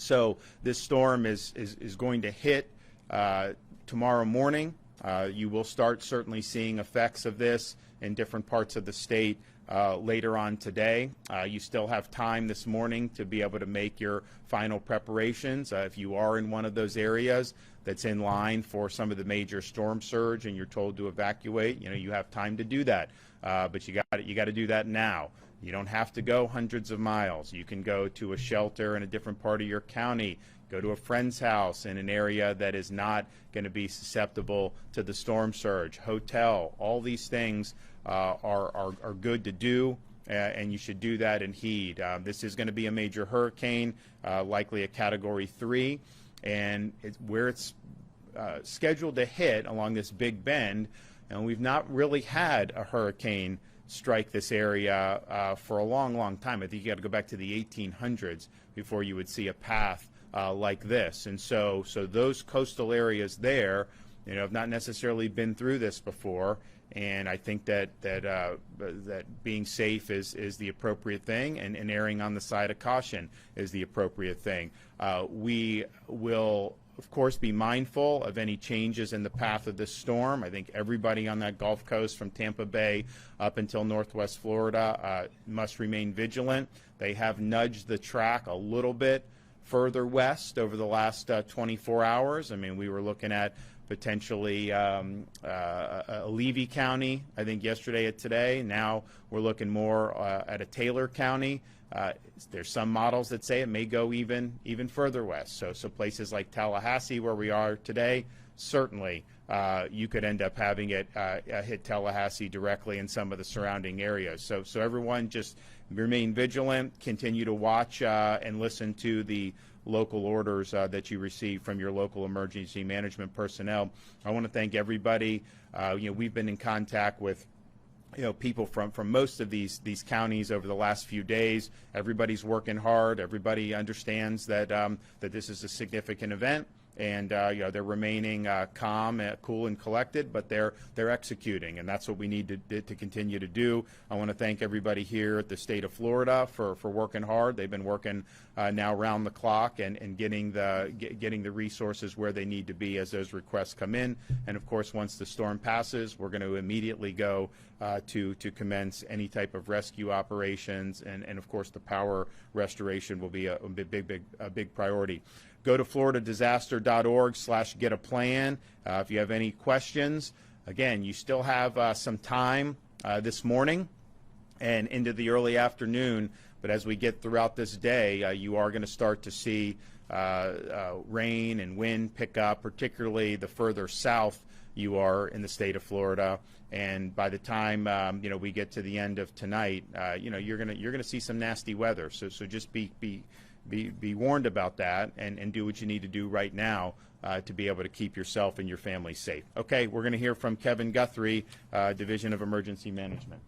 So this storm is going to hit tomorrow morning. You will start certainly seeing effects of this in different parts of the state later on today. You still have time this morning to be able to make your final preparations. If you are in one of those areas that's in line for some of the major storm surge and you're told to evacuate, you have time to do that. But you got to do that now. You don't have to go hundreds of miles. You can go to a shelter in a different part of your county, go to a friend's house in an area that is not going to be susceptible to the storm surge, hotel. All these things are good to do, and you should do that and heed. This is going to be a major hurricane, likely a Category 3, and where it's scheduled to hit along this big bend, and we've not really had a hurricane strike this area for a long time. I think you got to go back to the 1800s before you would see a path like this. And so those coastal areas there, have not necessarily been through this before. And I think that being safe is the appropriate thing, and erring on the side of caution is the appropriate thing. We will, of course, be mindful of any changes in the path of this storm. I think everybody on that Gulf Coast from Tampa Bay up until Northwest Florida must remain vigilant. They have nudged the track a little bit further west over the last 24 hours. I mean, we were looking at potentially Levy County, I think, yesterday and today. Now we're looking more at a Taylor County. There's some models that say it may go even further west. So places like Tallahassee, where we are today, certainly you could end up having it hit Tallahassee directly in some of the surrounding areas. So everyone just remain vigilant, continue to watch and listen to the local orders that you receive from your local emergency management personnel. I want to thank everybody. We've been in contact with people from most of these counties over the last few days. Everybody's working hard. Everybody understands that that this is a significant event, and they're remaining calm, cool, and collected, but they're executing, and that's what we need to continue to do. I want to thank everybody here at the state of Florida for working hard. They've been working now around the clock and getting the resources where they need to be as those requests come in. And of course, once the storm passes, we're going to immediately go to commence any type of rescue operations, and of course the power restoration will be a big priority. Go to floridadisaster.org/get-a-plan if you have any questions. Again, you still have some time this morning and into the early afternoon, but as we get throughout this day, you are going to start to see rain and wind pick up, particularly the further south you are in the state of Florida. And by the time we get to the end of tonight, you're gonna see some nasty weather. So just be warned about that, and do what you need to do right now to be able to keep yourself and your family safe. Okay, we're going to hear from Kevin Guthrie, Division of Emergency Management.